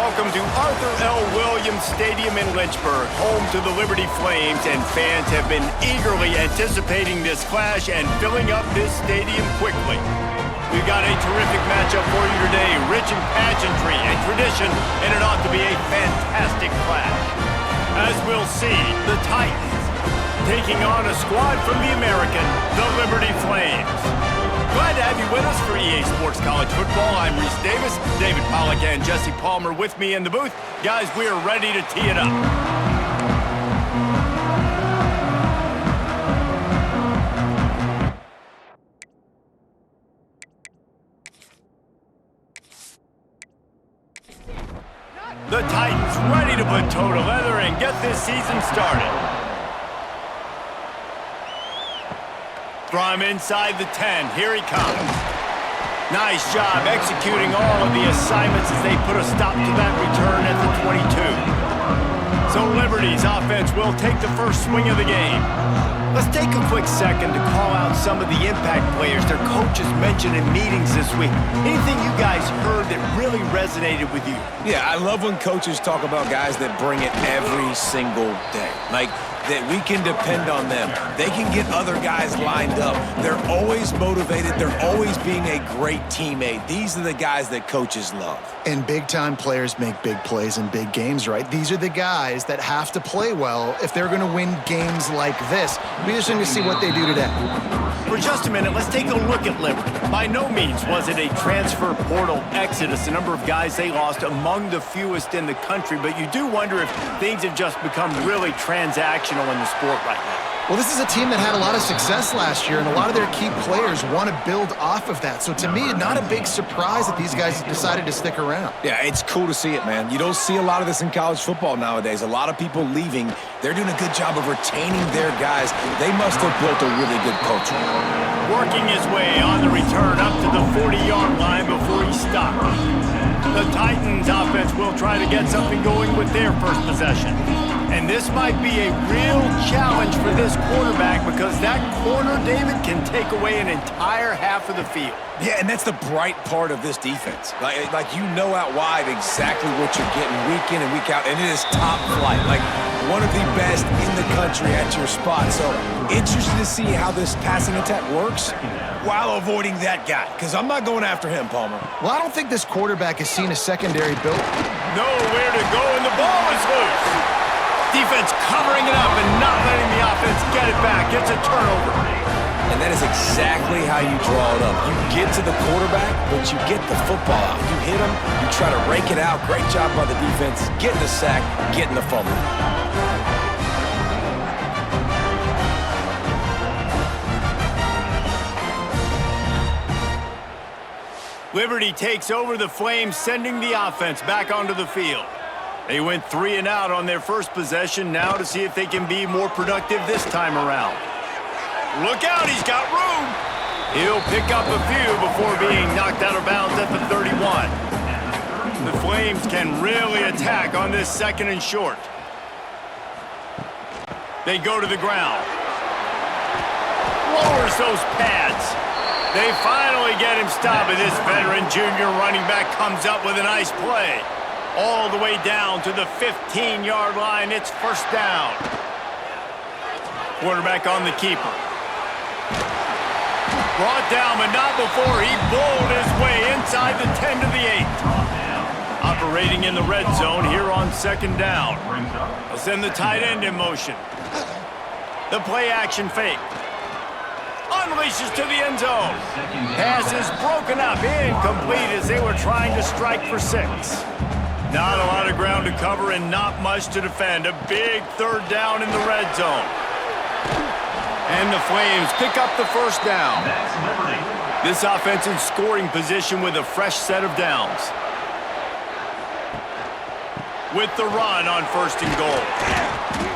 welcome to Arthur L. Williams Stadium in Lynchburg, home to the Liberty Flames, and fans have been eagerly anticipating this clash and filling up this stadium quickly. We've got a terrific matchup for you today, rich in pageantry and tradition, and it ought to be a fantastic clash. As we'll see, the Titans taking on a squad from the American, the Liberty Flames. Glad to have you with us for EA Sports College Football. I'm Reese Davis, David Pollack, and Jesse Palmer with me in the booth. Guys, we are ready to tee it up. The Titans ready to put toe to leather and get this season started. From inside the 10, here he comes. Nice job executing all of the assignments as they put a stop to that return at the 22. So Liberty's offense will take the first swing of the game. Let's take a quick second to call out some of the impact players their coaches mentioned in meetings this week. Anything you guys heard that really resonated with you? Yeah, I love when coaches talk about guys that bring it every single day. Like, that we can depend on them. They can get other guys lined up. They're always motivated. They're always being a great teammate. These are the guys that coaches love. And big-time players make big plays in big games, right? These are the guys that have to play well if they're going to win games like this. Be interesting to see what they do today. For just a minute, let's take a look at Liberty. By no means was it a transfer portal exodus. The number of guys they lost among the fewest in the country, but you do wonder if things have just become really transactional in the sport right now. Well, this is a team that had a lot of success last year, and a lot of their key players want to build off of that. So to me, not a big surprise that these guys decided to stick around. Yeah, it's cool to see it, man. You don't see a lot of this in college football nowadays. A lot of people leaving. They're doing a good job of retaining their guys. They must have built a really good culture. Working his way on the return up to the 40-yard line before he stopped. The Titans offense will try to get something going with their first possession. And this might be a real challenge for this quarterback because that corner, David, can take away an entire half of the field. Yeah, and that's the bright part of this defense. Like you know out wide exactly what you're getting week in and week out, and it is top flight. Like one of the best in the country at your spot. So interested to see how this passing attack works while avoiding that guy, because I'm not going after him, Palmer. Well, I don't think this quarterback has seen a secondary built. Nowhere to go, and the ball is loose. Defense covering it up and not letting the offense get it back. It's a turnover. And that is exactly how you draw it up. You get to the quarterback, but you get the football out. You hit him, you try to rake it out. Great job by the defense. Getting the sack, getting the fumble. Liberty takes over the Flames, sending the offense back onto the field. They went 3 and out on their first possession, now to see if they can be more productive this time around. Look out, he's got room. He'll pick up a few before being knocked out of bounds at the 31. The Flames can really attack on this second and short. They go to the ground. Lowers those pads. They finally get him stopped, and this veteran junior running back comes up with a nice play. All the way down to the 15-yard line. It's first down. Quarterback on the keeper. Brought down, but not before he bowled his way inside the 10 to the 8. Operating in the red zone here on second down. They'll send the tight end in motion. The play action fake. Unleashes to the end zone. Pass is broken up, incomplete as they were trying to strike for 6. Not a lot of ground to cover and not much to defend. A big third down in the red zone. And the Flames pick up the first down. This offense in scoring position with a fresh set of downs. With the run on first and goal.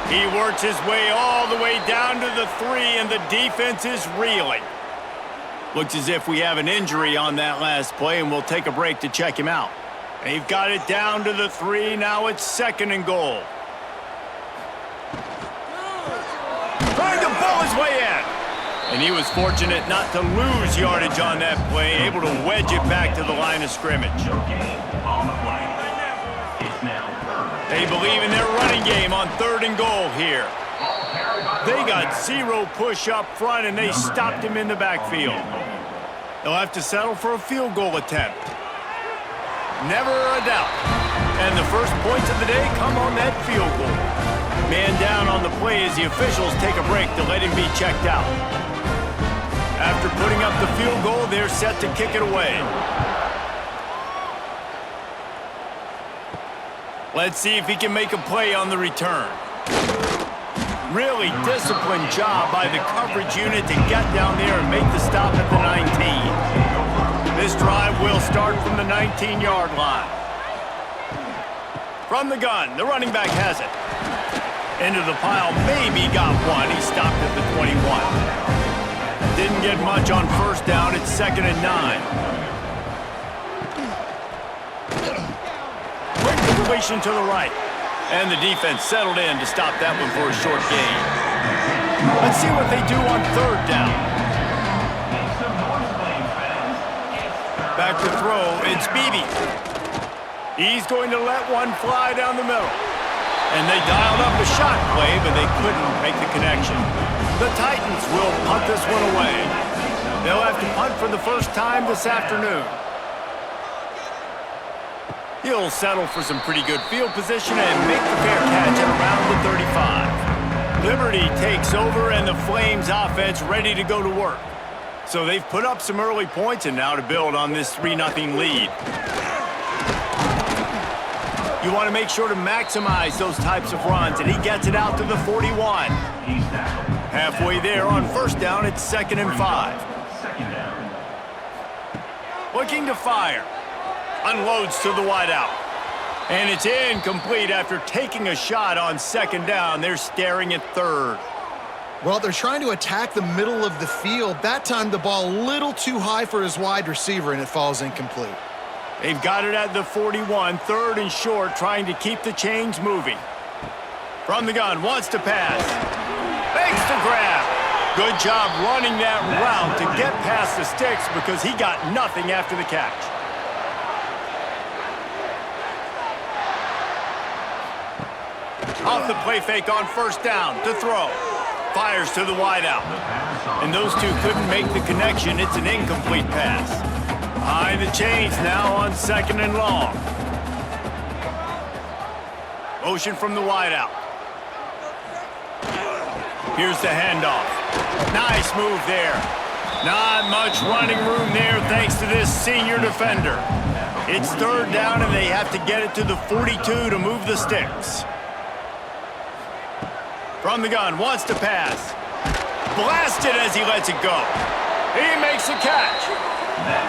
He works his way all the way down to the 3, and the defense is reeling. Looks as if we have an injury on that last play, and we'll take a break to check him out. They've got it down to the 3. Now it's second and goal. Trying to bowl his way in. And he was fortunate not to lose yardage on that play, able to wedge it back to the line of scrimmage. They believe in their running game on 3rd and goal here. They got 0 push up front, and they stopped him in the backfield. They'll have to settle for a field goal attempt. Never a doubt. And the first points of the day come on that field goal. Man down on the play as the officials take a break to let him be checked out. After putting up the field goal, they're set to kick it away. Let's see if he can make a play on the return. Really disciplined job by the coverage unit to get down there and make the stop at the 19. This drive will start from the 19-yard line. From the gun, the running back has it. Into the pile, maybe got one. He stopped at the 21. Didn't get much on 1st down. It's 2nd and 9. Quick completion to the right. And the defense settled in to stop that one for a short gain. Let's see what they do on 3rd down. Back to throw, it's Beebe. He's going to let one fly down the middle. And they dialed up a shot play, but they couldn't make the connection. The Titans will punt this one away. They'll have to punt for the first time this afternoon. He'll settle for some pretty good field position and make the fair catch at around the 35. Liberty takes over, and the Flames offense ready to go to work. So they've put up some early points, and now to build on this 3-0 lead. You want to make sure to maximize those types of runs, and he gets it out to the 41. Halfway there on 1st down, it's 2nd and 5. Looking to fire. Unloads to the wideout. And it's incomplete after taking a shot on 2nd down. They're staring at 3rd. Well, they're trying to attack the middle of the field. That time the ball a little too high for his wide receiver, and it falls incomplete. They've got it at the 41, 3rd and short, trying to keep the chains moving. From the gun, wants to pass. Fakes to grab. Good job running that route to get past the sticks because he got nothing after the catch. Off the play fake on 1st down to throw. Fires to the wideout. And those two couldn't make the connection. It's an incomplete pass. Behind the chains now on 2nd and long. Motion from the wideout. Here's the handoff. Nice move there. Not much running room there thanks to this senior defender. It's 3rd down, and they have to get it to the 42 to move the sticks. From the gun, wants to pass. Blasted as he lets it go. He makes a catch.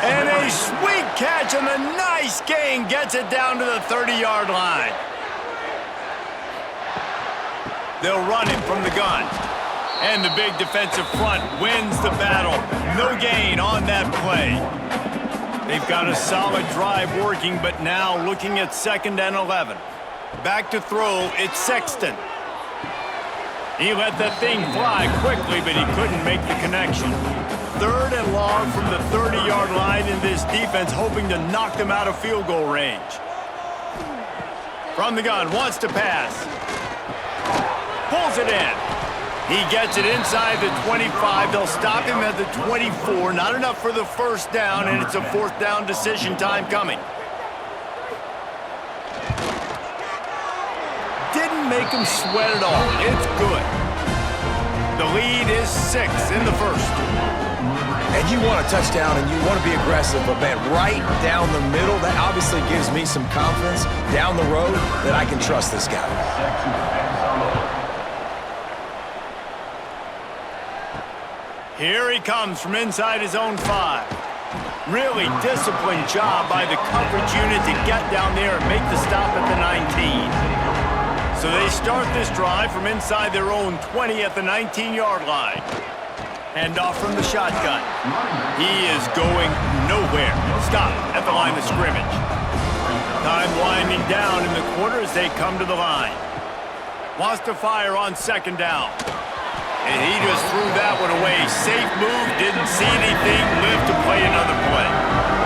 And a sweet catch on the nice gain gets it down to the 30-yard line. They'll run it from the gun. And the big defensive front wins the battle. No gain on that play. They've got a solid drive working, but now looking at 2nd and 11. Back to throw, it's Sexton. He let that thing fly quickly, but he couldn't make the connection. 3rd and long from the 30-yard line, in this defense hoping to knock them out of field goal range. From the gun, wants to pass. Pulls it in. He gets it inside the 25. They'll stop him at the 24. Not enough for the 1st down, and it's a 4th down decision time coming. Didn't make him sweat at all. It's good. The lead is 6 in the 1st. And you want a touchdown, and you want to be aggressive, but man, right down the middle, that obviously gives me some confidence down the road that I can trust this guy. Here he comes from inside his own 5. Really disciplined job by the coverage unit to get down there and make the stop at the 19. So they start this drive from inside their own 20 at the 19-yard line. Handoff from the shotgun. He is going nowhere. Stop at the line of scrimmage. Time winding down in the quarter as they come to the line. Wants to fire on 2nd down. And he just threw that one away. Safe move, didn't see anything, lived to play another play.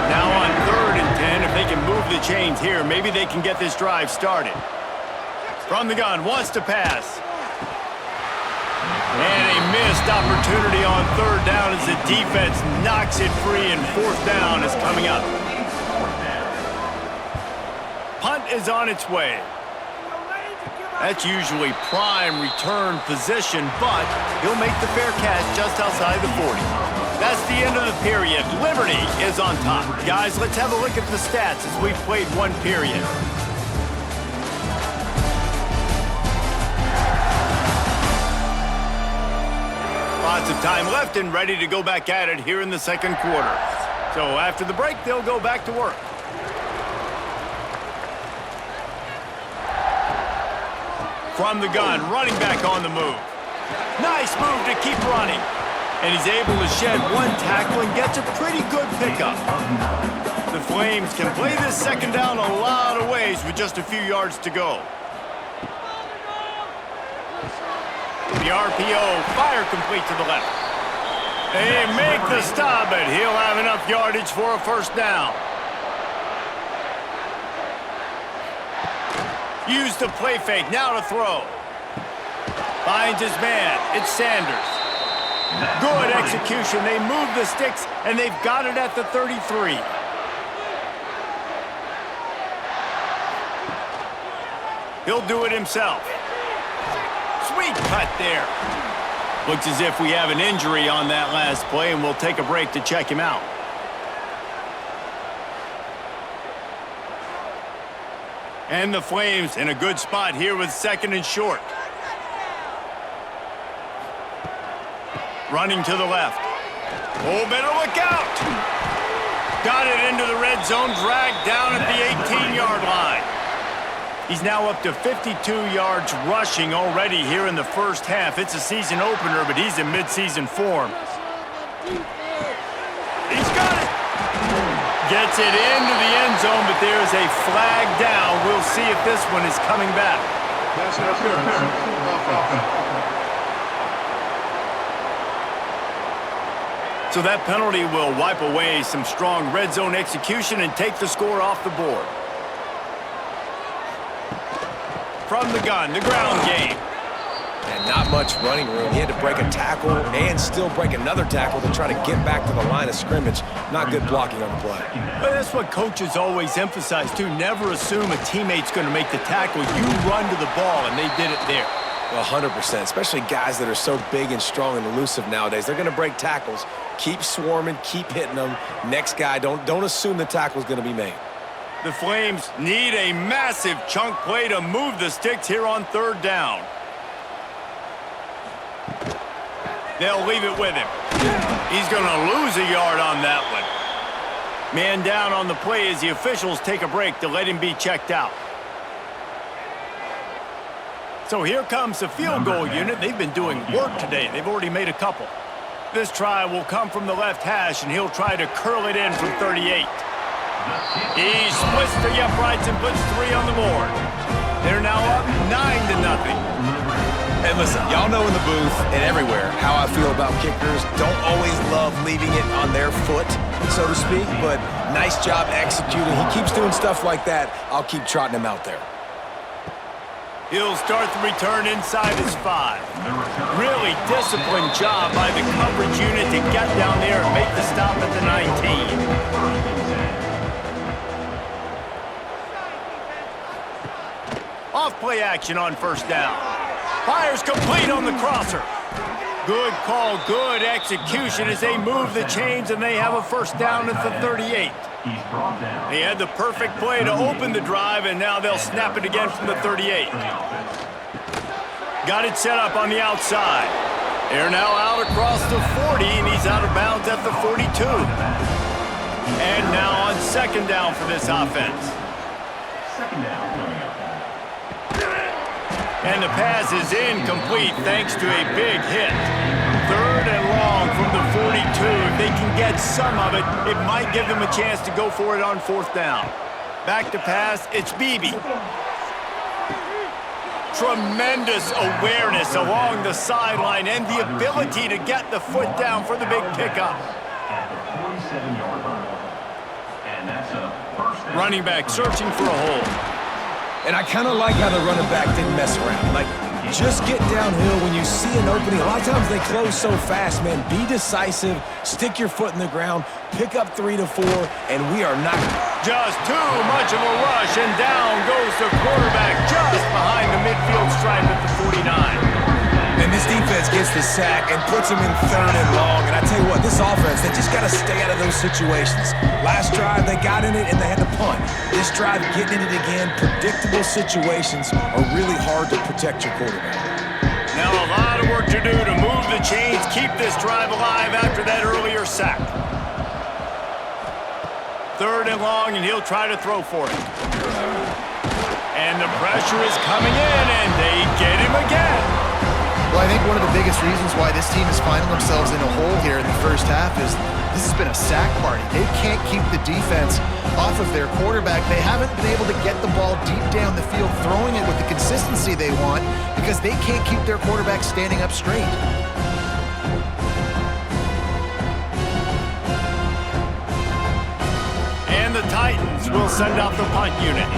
Now on 3rd and 10, if they can move the chains here, maybe they can get this drive started. From the gun, wants to pass. And a missed opportunity on third down as the defense knocks it free, and fourth down is coming up. Punt is on its way. That's usually prime return position, but he'll make the fair catch just outside the 40. That's the end of the period. Liberty is on top. Guys, let's have a look at the stats as we've played one period. Lots of time left and ready to go back at it here in the second quarter. So after the break, they'll go back to work. From the gun, running back on the move. Nice move to keep running. And he's able to shed one tackle and gets a pretty good pickup. The Flames can play this second down a lot of ways with just a few yards to go. The RPO, fire complete to the left. They make the stop, but he'll have enough yardage for a first down. Use the play fake, now to throw. Finds his man, it's Sanders. Good execution, they move the sticks, and they've got it at the 33. He'll do it himself. Sweet cut there. Looks as if we have an injury on that last play, and we'll take a break to check him out. And the Flames in a good spot here with second and short. Running to the left. Oh, better look out. Got it into the red zone, dragged down at the 18-yard line. He's now up to 52 yards rushing already here in the first half. It's a season opener, but he's in midseason form. He's got it. Gets it into the end zone, but there's a flag down. We'll see if this one is coming back. So that penalty will wipe away some strong red zone execution and take the score off the board. From the gun, the ground game. And not much running room. He had to break a tackle and still break another tackle to try to get back to the line of scrimmage. Not good blocking on the play. But that's what coaches always emphasize, too. Never assume a teammate's going to make the tackle. You run to the ball, and they did it there. 100%, especially guys that are so big and strong and elusive nowadays. They're going to break tackles. Keep swarming, keep hitting them. Next guy, don't assume the tackle's going to be made. The Flames need a massive chunk play to move the sticks here on third down. They'll leave it with him. He's going to lose a yard on that one. Man down on the play as the officials take a break to let him be checked out. So here comes the field goal unit. They've been doing work today. They've already made a couple. This try will come from the left hash, and he'll try to curl it in from 38. He splits the uprights and puts 3 on the board. They're now up 9-0. And listen, y'all know in the booth and everywhere how I feel about kickers. Don't always love leaving it on their foot, so to speak, but nice job executing. He keeps doing stuff like that. I'll keep trotting him out there. He'll start the return inside his 5. Really disciplined job by the coverage unit to get down there and make the stop at the 19. Off play action on first down. Fires complete on the crosser. Good call, good execution as they move the chains, and they have a first down at the 38. They had the perfect play to open the drive, and now they'll snap it again from the 38. Got it set up on the outside. They're now out across the 40, and he's out of bounds at the 42. And now on second down for this offense. Second down. And the pass is incomplete thanks to a big hit. Third and long from the 42. If they can get some of it, it might give them a chance to go for it on fourth down. Back to pass, it's Beebe. Tremendous awareness along the sideline and the ability to get the foot down for the big pickup. Running back searching for a hole. And I kind of like how the running back didn't mess around. Like, just get downhill when you see an opening. A lot of times they close so fast, man. Be decisive, stick your foot in the ground, pick up 3 to 4, and we are not. Just too much of a rush, and down goes the quarterback just behind the midfield stripe at the 49. And this defense gets the sack and puts them in 3rd and long. And I tell you what, this offense, they just got to stay out of those situations. Last drive, they got in it and they had to punt. This drive, getting in it again, predictable situations are really hard to protect your quarterback. Now a lot of work to do to move the chains, keep this drive alive after that earlier sack. 3rd and long, and he'll try to throw for it. And the pressure is coming in, and they get him again. Well, I think one of the biggest reasons why this team is finding themselves in a hole here in the first half is this has been a sack party. They can't keep the defense off of their quarterback. They haven't been able to get the ball deep down the field, throwing it with the consistency they want because they can't keep their quarterback standing up straight. And the Titans will send out the punt unit.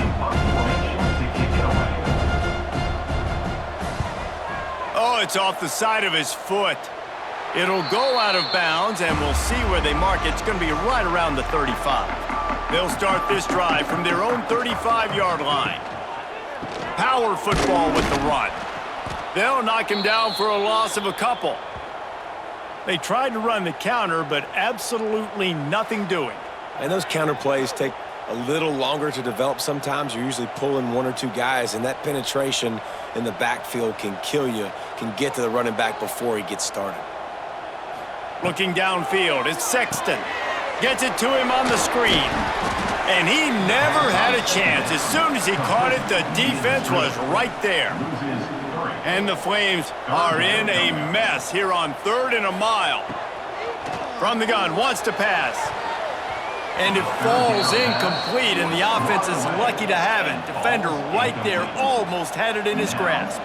Oh, it's off the side of his foot. It'll go out of bounds, and we'll see where they mark it. It's going to be right around the 35. They'll start this drive from their own 35-yard line. Power football with the run. They'll knock him down for a loss of a couple. They tried to run the counter, but absolutely nothing doing. And those counter plays take a little longer to develop sometimes. You're usually pulling 1 or 2 guys, and that penetration in the backfield can kill you, can get to the running back before he gets started. Looking downfield, it's Sexton. Gets it to him on the screen. And he never had a chance. As soon as he caught it, the defense was right there. And the Flames are in a mess here on 3rd and a mile. From the gun, wants to pass. And it falls incomplete, and the offense is lucky to have it. Defender right there almost had it in his grasp.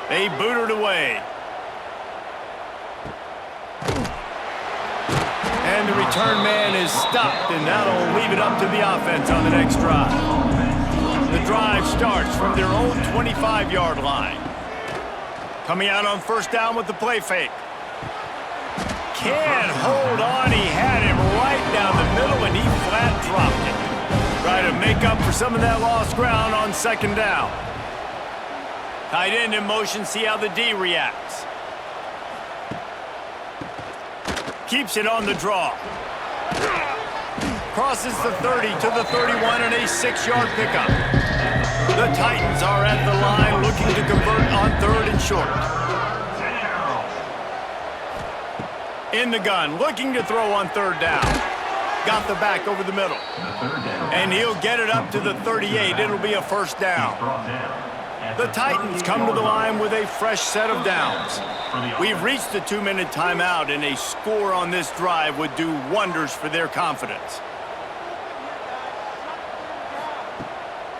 They boot it away. And the return man is stopped, and that'll leave it up to the offense on the next drive. The drive starts from their own 25-yard line. Coming out on 1st down with the play fake. Can't hold on. He had him right down the middle, and he flat dropped it. Try to make up for some of that lost ground on 2nd down. Tight end in motion, see how the D reacts. Keeps it on the draw. Crosses the 30 to the 31 and a 6-yard pickup. The Titans are at the line looking to convert on 3rd and short. In the gun, looking to throw on 3rd down. Got the back over the middle. And he'll get it up to the 38. It'll be a 1st down. The Titans come to the line with a fresh set of downs. We've reached the 2-minute timeout, and a score on this drive would do wonders for their confidence.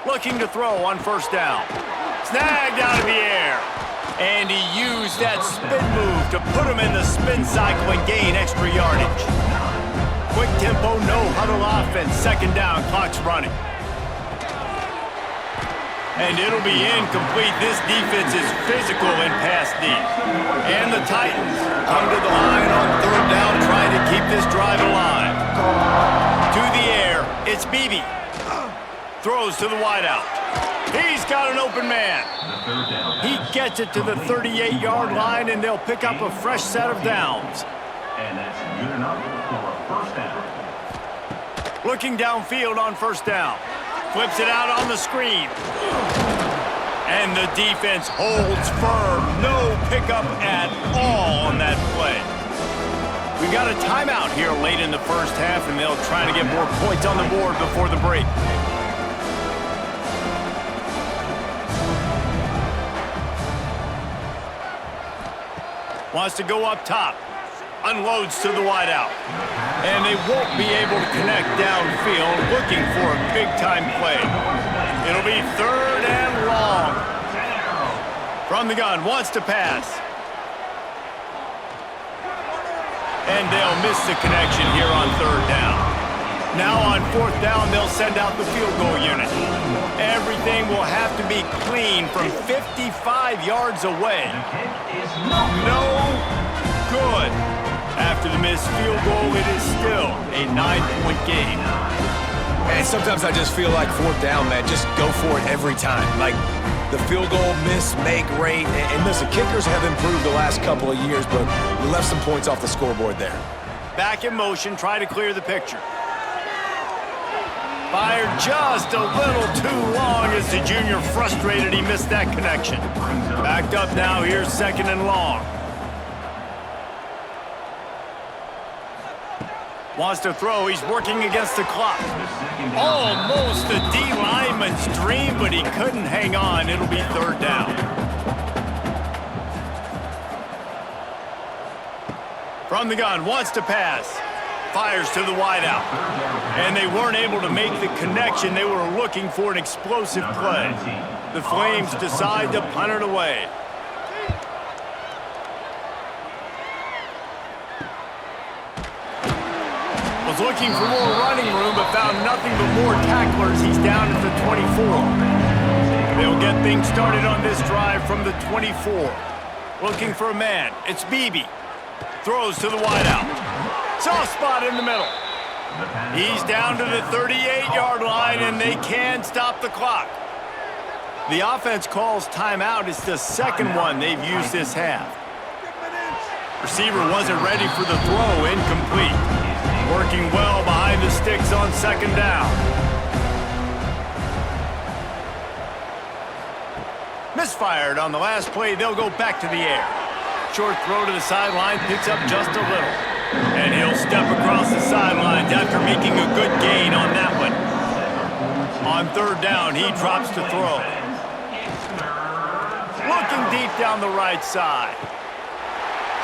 Looking to throw on 1st down. Snagged out of the air. And he used that spin move to put him in the spin cycle and gain extra yardage. Quick tempo, no huddle offense. 2nd down, clock's running. And it'll be incomplete. This defense is physical in pass D. And the Titans come to the line on 3rd down, trying to keep this drive alive. To the air, it's Beebe. Throws to the wideout. He's got an open man. He gets it to the 38-yard line, and they'll pick up a fresh set of downs. And that's good enough for a 1st down. Looking downfield on 1st down. Flips it out on the screen. And the defense holds firm. No pickup at all on that play. We've got a timeout here late in the 1st half, and they'll try to get more points on the board before the break. Wants to go up top. Unloads to the wideout. And they won't be able to connect downfield, looking for a big-time play. It'll be 3rd and long. From the gun, wants to pass. And they'll miss the connection here on 3rd down. Now on 4th down, they'll send out the field goal unit. Everything will have to be clean from 55 yards away. No good. After the missed field goal, it is still a 9-point game. And sometimes I just feel like 4th down, man, just go for it every time. Like, the field goal miss, make rate. And listen, kickers have improved the last couple of years, but we left some points off the scoreboard there. Back in motion, try to clear the picture. Fired just a little too long as the junior frustrated he missed that connection. Backed up now, here's 2nd and long. Wants to throw, he's working against the clock. Almost a D lineman's dream, but he couldn't hang on. It'll be 3rd down. From the gun, wants to pass. Fires to the wideout. And they weren't able to make the connection. They were looking for an explosive play. The Flames decide to punt it away. Was looking for more running room, but found nothing but more tacklers. He's down at the 24. They'll get things started on this drive from the 24. Looking for a man. It's Beebe. Throws to the wideout. Soft spot in the middle. He's down to the 38-yard line, and they can stop the clock. The offense calls timeout. It's the 2nd one they've used this half. Receiver wasn't ready for the throw. Incomplete. Working well behind the sticks on 2nd down. Misfired on the last play. They'll go back to the air. Short throw to the sideline, picks up just a little. And he'll step across the sidelines after making a good gain on that one. On 3rd down, he drops to throw. Looking deep down the right side.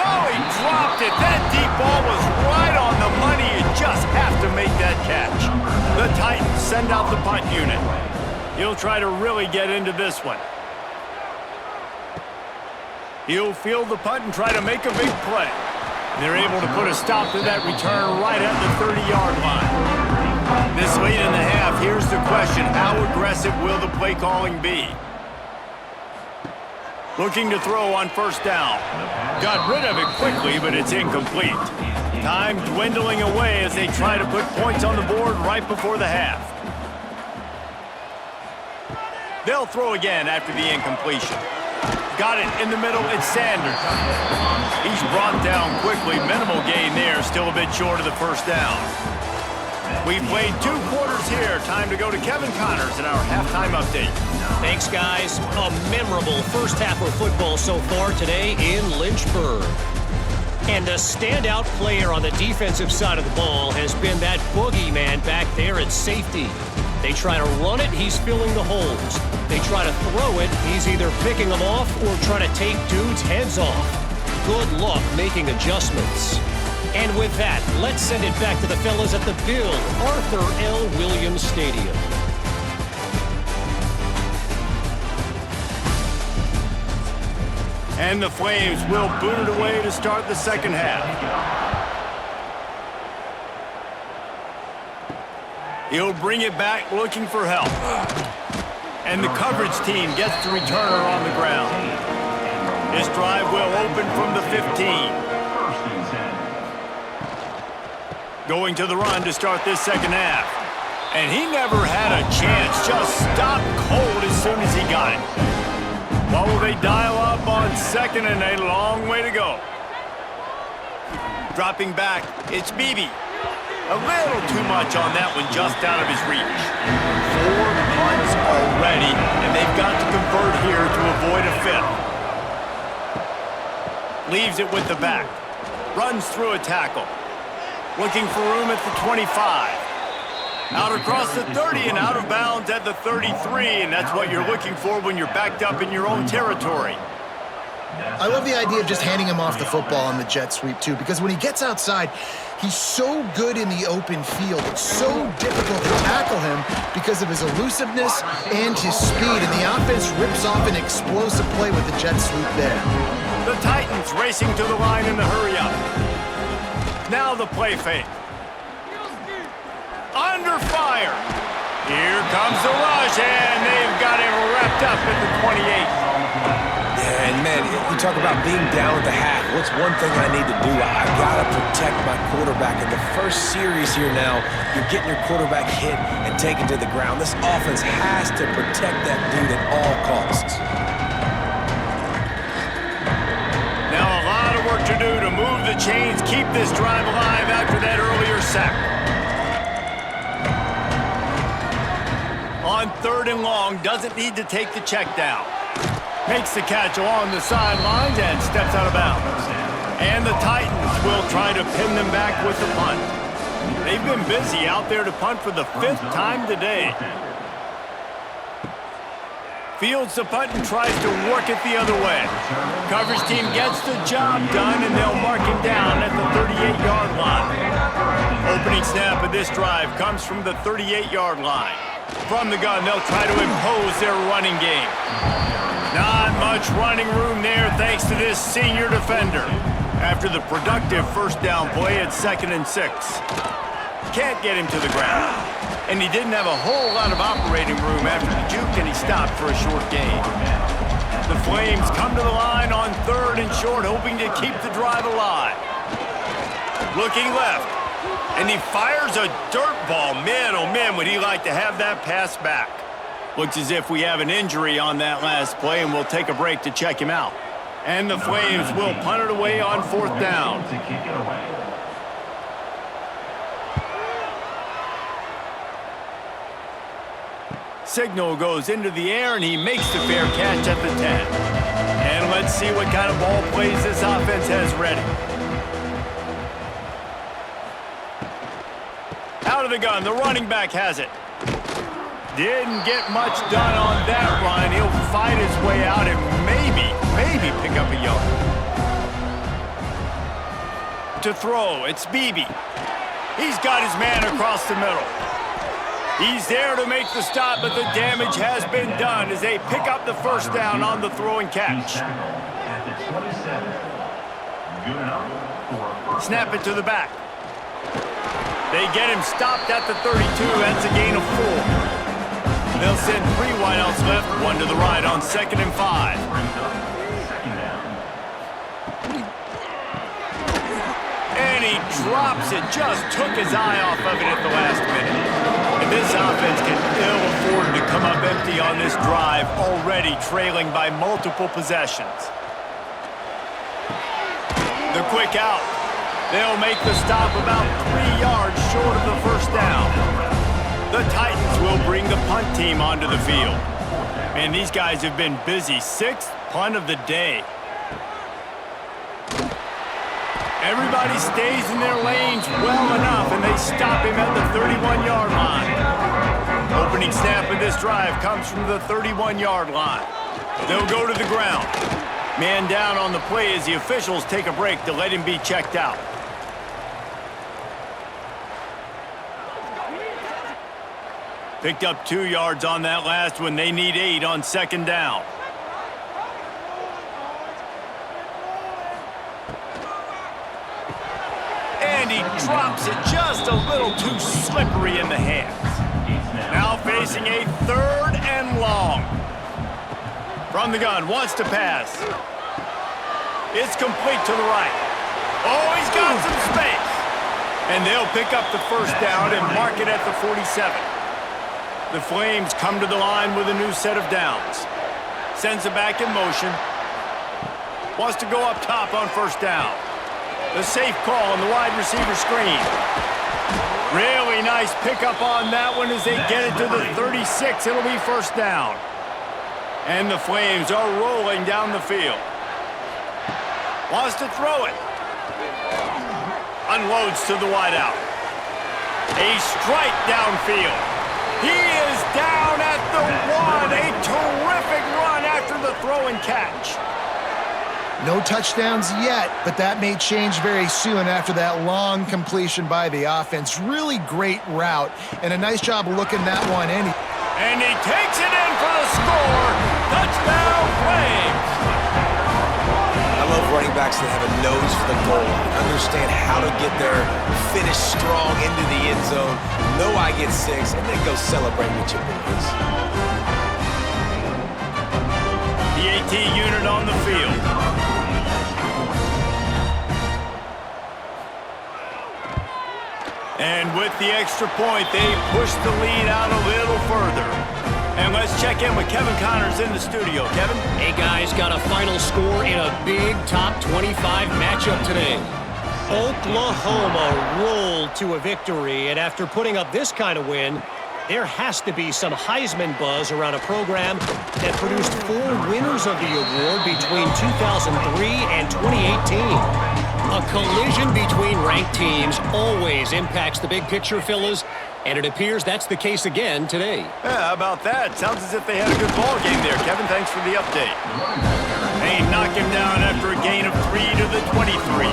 Oh, he dropped it. That deep ball was right on the money. You just have to make that catch. The Titans send out the punt unit. He'll try to really get into this one. He'll field the punt and try to make a big play. They're able to put a stop to that return right at the 30-yard line. This late in the half, here's the question. How aggressive will the play calling be? Looking to throw on 1st down. Got rid of it quickly, but it's incomplete. Time dwindling away as they try to put points on the board right before the half. They'll throw again after the incompletion. Got it in the middle, it's Sanders. He's brought down quickly. Minimal gain there, still a bit short of the 1st down. We've played 2 quarters here. Time to go to Kevin Connors in our halftime update. Thanks, guys. A memorable first half of football so far today in Lynchburg. And the standout player on the defensive side of the ball has been that boogeyman back there at safety. They try to run it, he's filling the holes. They try to throw it, he's either picking them off or trying to take dudes' heads off. Good luck making adjustments. And with that, let's send it back to the fellas at the Bill Arthur L. Williams Stadium. And the Flames will boot it away to start the 2nd half. He'll bring it back looking for help. And the coverage team gets the returner on the ground. This drive will open from the 15. Going to the run to start this 2nd half. And he never had a chance. Just stopped cold as soon as he got it. What will they dial up on 2nd and a long way to go? Dropping back, it's Beebe. A little too much on that one, just out of his reach. 4 punts already, and they've got to convert here to avoid a 5th. Leaves it with the back. Runs through a tackle. Looking for room at the 25. Out across the 30 and out of bounds at the 33, and that's what you're looking for when you're backed up in your own territory. I love the idea of just handing him off the football on the jet sweep, too, because when he gets outside, he's so good in the open field. It's so difficult to tackle him because of his elusiveness and his speed, and the offense rips off an explosive play with the jet sweep there. The Titans racing to the line in the hurry up. Now the play fake. under fire. Here comes the rush, and they've got it wrapped up at the 28. Yeah, and man, you talk about being down at the half. What's one thing I need to do? I gotta protect my quarterback. In the first series here now, you're getting your quarterback hit and taken to the ground. This offense has to protect that dude at all costs. Now a lot of work to do to move the chains, keep this drive alive after that earlier sack. On 3rd and long, doesn't need to take the check down. Makes the catch along the sidelines and steps out of bounds. And the Titans will try to pin them back with the punt. They've been busy out there to punt for the 5th time today. Fields the punt and tries to work it the other way. Coverage team gets the job done, and they'll mark him down at the 38-yard line. Opening snap of this drive comes from the 38-yard line. From the gun, they'll try to impose their running game. Not much running room there thanks to this senior defender. After the productive first down play at 2nd and 6. Can't get him to the ground. And he didn't have a whole lot of operating room after the juke, and he stopped for a short gain. The Flames come to the line on 3rd and short, hoping to keep the drive alive. Looking left, and he fires a dirt ball. Man, oh man, would he like to have that pass back. Looks as if we have an injury on that last play, and we'll take a break to check him out. And the Flames will punt it away on 4th down. Signal goes into the air, and he makes the fair catch at the 10. And let's see what kind of ball plays this offense has ready. Out of the gun, the running back has it. Didn't get much done on that run. He'll fight his way out and maybe pick up a yard. To throw, it's Beebe. He's got his man across the middle. He's there to make the stop, but the damage has been done as they pick up the first down on the throw and catch. Snap it to the back. They get him stopped at the 32. That's a gain of 4. They'll send 3 wideouts left, 1 to the right on 2nd and 5. And he drops it, just took his eye off of it at the last minute. And this offense can ill afford to come up empty on this drive, already trailing by multiple possessions. The quick out. They'll make the stop about 3 yards short of the first down. The Titans will bring the punt team onto the field. And these guys have been busy. 6th punt of the day. Everybody stays in their lanes well enough, and they stop him at the 31-yard line. Opening snap of this drive comes from the 31-yard line. They'll go to the ground. Man down on the play as the officials take a break to let him be checked out. Picked up 2 yards on that last one. They need 8 on 2nd down. And he drops it just a little too slippery in the hands. Now facing a 3rd and long. From the gun, wants to pass. It's complete to the right. Oh, he's got some space. And they'll pick up the first down and mark it at the 47. The Flames come to the line with a new set of downs. Sends it back in motion. Wants to go up top on first down. The safe call on the wide receiver screen. Really nice pickup on that one as they get it to the 36. It'll be first down. And the Flames are rolling down the field. Wants to throw it. Unloads to the wideout. A strike downfield. He is down at the 1. A terrific run after the throw and catch. No touchdowns yet, but that may change very soon after that long completion by the offense. Really great route, and a nice job of looking that one in. And he takes it in for the score. Touchdown, Flames. I love running quarterbacks that have a nose for the goal line, understand how to get there, finish strong into the end zone, know I get 6, and then go celebrate with your boys. The AT unit on the field. And with the extra point, they push the lead out a little further. And let's check in with Kevin Connors in the studio. Kevin? Hey, guys, got a final score in a big top 25 matchup today. Oklahoma rolled to a victory, and after putting up this kind of win, there has to be some Heisman buzz around a program that produced 4 winners of the award between 2003 and 2018. A collision between ranked teams always impacts the big picture, fellas, and it appears that's the case again today. Yeah, how about that? Sounds as if they had a good ball game there. Kevin, thanks for the update. They knock him down after a gain of 3 to the 23.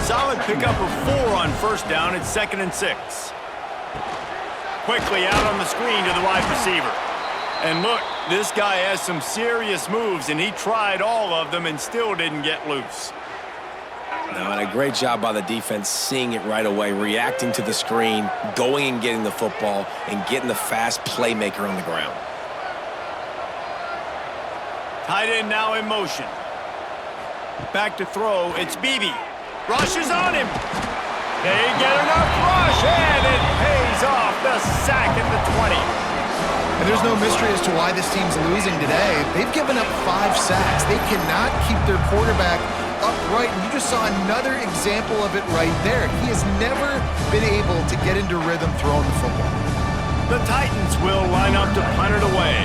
Solid pickup of 4 on first down. It's 2nd and 6. Quickly out on the screen to the wide receiver. And look, this guy has some serious moves, and he tried all of them and still didn't get loose. No, and a great job by the defense seeing it right away, reacting to the screen, going and getting the football, and getting the fast playmaker on the ground. Tight end now in motion. Back to throw. It's Beebe. Rush is on him. They get enough rush, and it pays off. The sack at the 20. And there's no mystery as to why this team's losing today. They've given up 5 sacks. They cannot keep their quarterback upright, and you just saw another example of it right there. He has never been able to get into rhythm throwing the football. The Titans will line up to punt it away.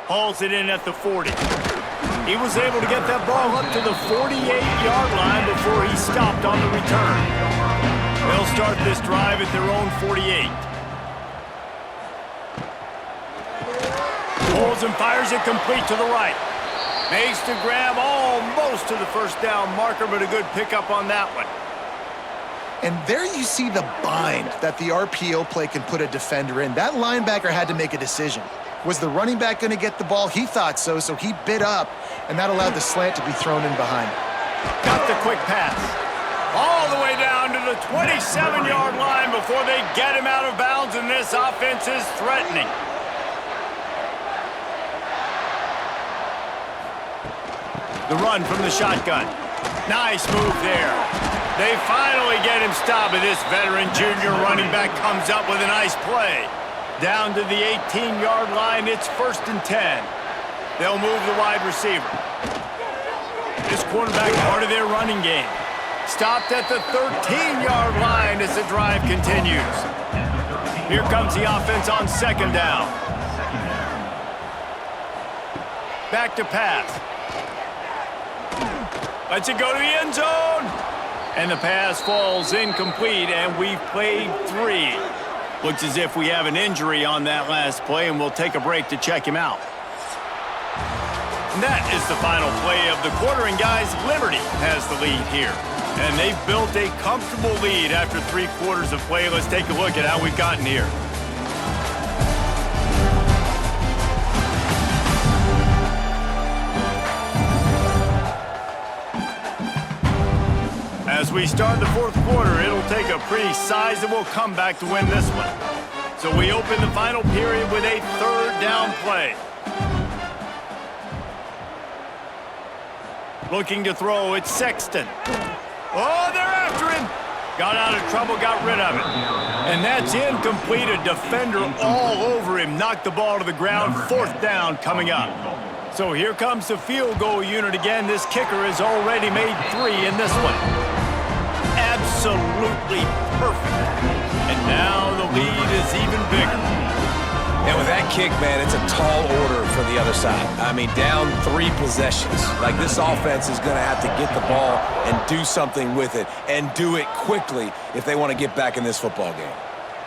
Hauls it in at the 40. He was able to get that ball up to the 48-yard line before he stopped on the return. They'll start this drive at their own 48. Pulls and fires it complete to the right. Makes the grab almost to the first down marker, but a good pickup on that one. And there you see the bind that the RPO play can put a defender in. That linebacker had to make a decision. Was the running back going to get the ball? He thought so, so he bid up, and that allowed the slant to be thrown in behind. Got the quick pass. All the way down to the 27-yard line before they get him out of bounds, and this offense is threatening. The run from the shotgun. Nice move there. They finally get him stopped, and this veteran junior running back comes up with a nice play. Down to the 18-yard line, it's 1st and 10. They'll move the wide receiver. This quarterback part of their running game. Stopped at the 13-yard line as the drive continues. Here comes the offense on 2nd down. Back to pass. Lets it go to the end zone. And the pass falls incomplete, and we've played 3. Looks as if we have an injury on that last play, and we'll take a break to check him out. And that is the final play of the quarter, and guys, Liberty has the lead here. And they've built a comfortable lead after 3 quarters of play. Let's take a look at how we've gotten here. As we start the 4th quarter, it'll take a pretty sizable comeback to win this one. So we open the final period with a 3rd down play. Looking to throw, it's Sexton. Oh, they're after him. Got out of trouble, got rid of it. And that's incomplete. A defender all over him. Knocked the ball to the ground. 4th down coming up. So here comes the field goal unit again. This kicker has already made 3 in this one. Absolutely perfect. And now the lead is even bigger. And with that kick, man, it's a tall order for the other side. I mean, down 3 possessions. Like, this offense is going to have to get the ball and do something with it, and do it quickly if they want to get back in this football game.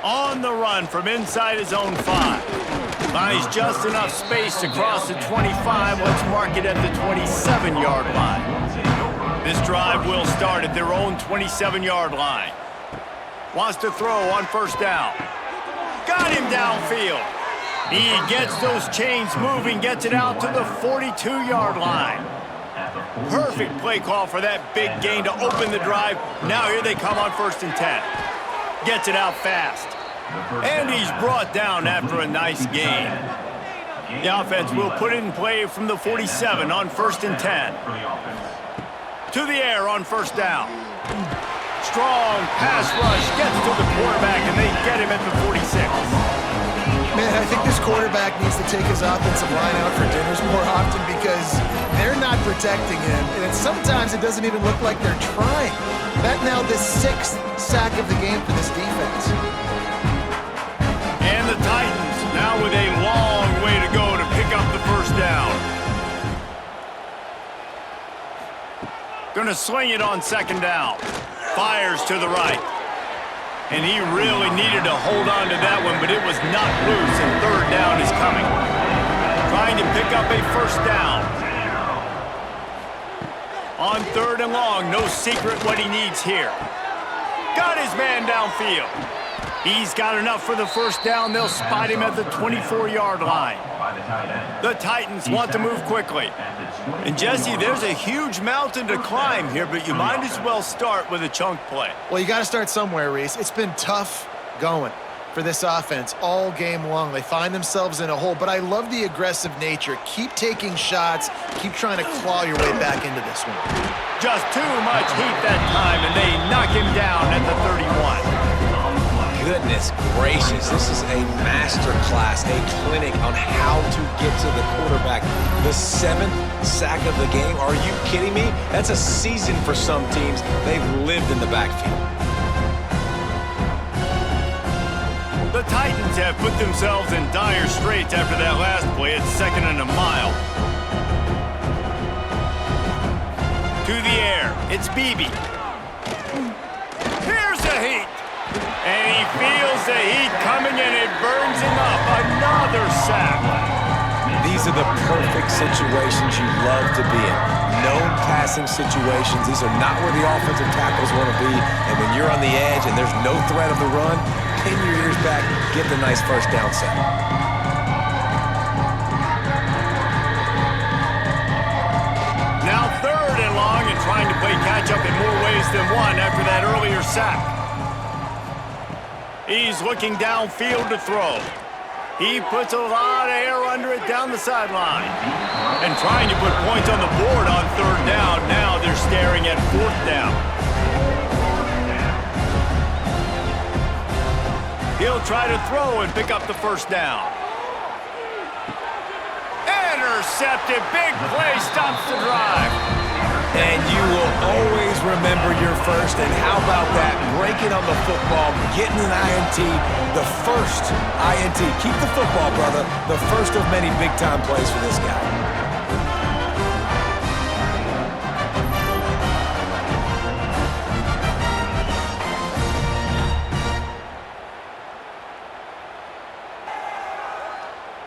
On the run from inside his own 5. Buys just enough space to cross the 25. Let's mark it at the 27-yard line. This drive will start at their own 27-yard line. Wants to throw on 1st down. Got him downfield. He gets those chains moving, gets it out to the 42-yard line. Perfect play call for that big gain to open the drive. Now here they come on 1st and 10. Gets it out fast. And he's brought down after a nice gain. The offense will put it in play from the 47 on 1st and 10. To the air on 1st down. Strong pass rush gets to the quarterback, and they get him at the 46. Man, I think this quarterback needs to take his offensive line out for dinners more often because they're not protecting him, and sometimes it doesn't even look like they're trying. That now the 6th sack of the game for this defense. And the Titans now with a long way to go to pick up the 1st down. Gonna swing it on 2nd down. Fires to the right. And he really needed to hold on to that one, but it was not loose, and 3rd down is coming. Trying to pick up a 1st down. On 3rd and long, no secret what he needs here. Got his man downfield. He's got enough for the 1st down. They'll spot him at the 24-yard line. The Titans want to move quickly. And Jesse, there's a huge mountain to climb here, but you might as well start with a chunk play. Well, you got to start somewhere, Reese. It's been tough going for this offense all game long. They find themselves in a hole, but I love the aggressive nature. Keep taking shots. Keep trying to claw your way back into this one. Just too much heat that time, and they knock him down at the 31. Goodness gracious, this is a master class, a clinic on how to get to the quarterback. The 7th sack of the game, are you kidding me? That's a season for some teams. They've lived in the backfield. The Titans have put themselves in dire straits after that last play at 2nd and a mile. To the air, it's Beebe. Here's the heat. And he feels the heat coming, and it burns him up. Another sack. These are the perfect situations you love to be in. Known passing situations. These are not where the offensive tackles want to be. And when you're on the edge and there's no threat of the run, pin your ears back, get the nice 1st down sack. Now 3rd and long, and trying to play catch-up in more ways than one after that earlier sack. He's looking downfield to throw. He puts a lot of air under it down the sideline. And trying to put points on the board on 3rd down. Now they're staring at 4th down. He'll try to throw and pick up the 1st down. Intercepted. Big play stops the drive. And you will always remember your 1st, and how about that? Breaking on the football, getting an INT, the 1st INT. Keep the football, brother. The 1st of many big-time plays for this guy.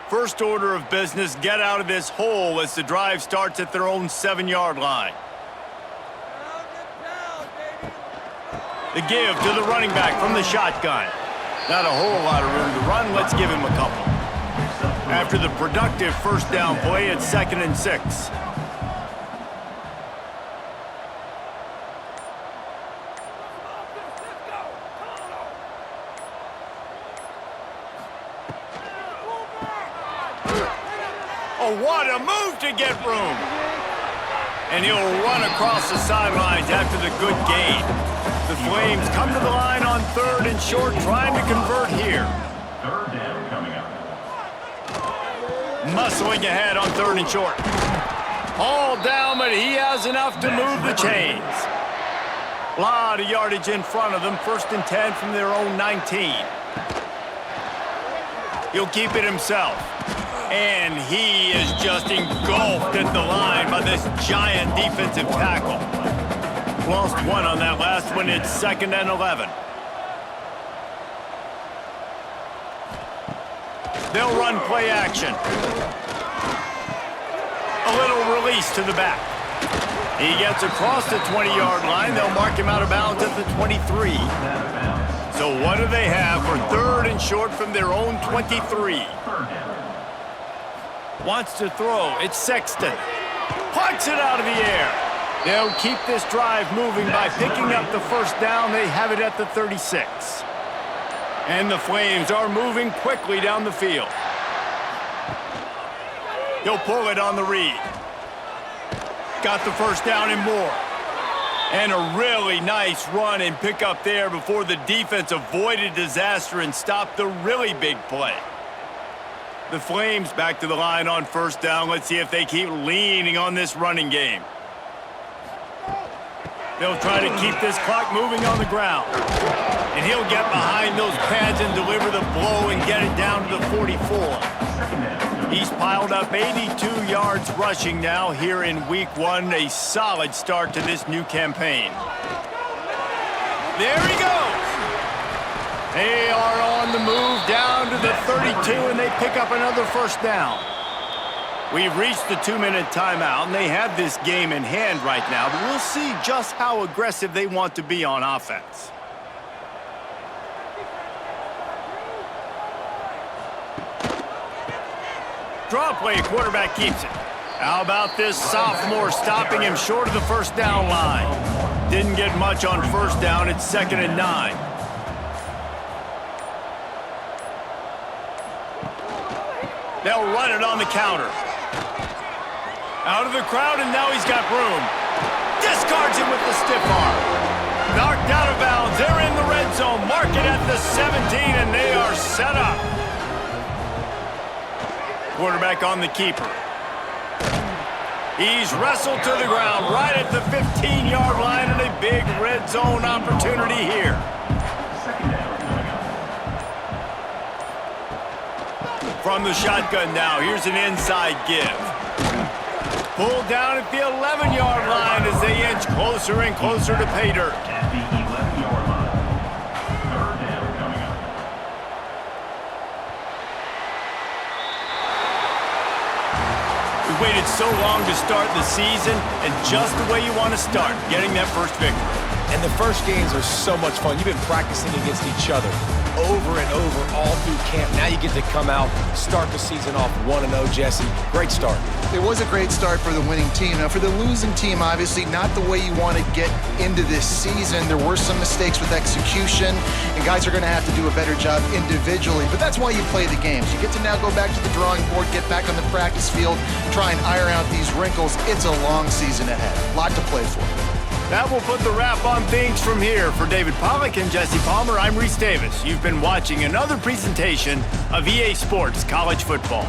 First order of business, get out of this hole as the drive starts at their own 7-yard line. The give to the running back from the shotgun. Not a whole lot of room to run. Let's give him a couple. After the productive 1st down play, it's 2nd and 6. Oh, what a move to get room. And he'll run across the sidelines after the good gain. The Flames come to the line on 3rd and short, trying to convert here. 3rd down coming up. Muscling ahead on 3rd and short. All down, but he has enough to move the chains. A lot of yardage in front of them. 1st and 10 from their own 19. He'll keep it himself. And he is just engulfed at the line by this giant defensive tackle. Lost one on that last one. It's 2nd and 11. They'll run play action. A little release to the back. He gets across the 20-yard line. They'll mark him out of bounds at the 23. So what do they have for 3rd and short from their own 23? Wants to throw. It's Sexton. Punts it out of the air. They'll keep this drive moving by picking up the first down. They have it at the 36. And the Flames are moving quickly down the field. He'll pull it on the read. Got the first down and more. And a really nice run and pick up there before the defense avoided disaster and stopped the really big play. The Flames back to the line on first down. Let's see if they keep leaning on this running game. They'll try to keep this clock moving on the ground. And he'll get behind those pads and deliver the blow and get it down to the 44. He's piled up 82 yards rushing now here in week 1. A solid start to this new campaign. There he goes. They are on the move down to the 32, and they pick up another first down. We've reached the 2-minute timeout, and they have this game in hand right now, but we'll see just how aggressive they want to be on offense. Draw play, quarterback keeps it. How about this sophomore stopping him short of the first down line? Didn't get much on first down. It's 2nd and 9. They'll run it on the counter. Out of the crowd, and now he's got room. Discards it with the stiff arm. Knocked out of bounds. They're in the red zone. Mark it at the 17, and they are set up. Quarterback on the keeper. He's wrestled to the ground right at the 15-yard line, and a big red zone opportunity here. From the shotgun now, here's an inside give. Pulled down at the 11-yard line as they inch closer and closer to pay dirt. At the 11-yard line. 3rd down coming up. We waited so long to start the season, and just the way you want to start, getting that first victory. And the first games are so much fun. You've been practicing against each other over and over all through camp. Now you get to come out, start the season off 1-0, Jesse. Great start. It was a great start for the winning team. Now, for the losing team, obviously not the way you want to get into this season. There were some mistakes with execution, and guys are going to have to do a better job individually. But that's why you play the games. You get to now go back to the drawing board, get back on the practice field, try and iron out these wrinkles. It's a long season ahead. A lot to play for. That will put the wrap on things from here. For David Pollack and Jesse Palmer, I'm Reese Davis. You've been watching another presentation of EA Sports College Football.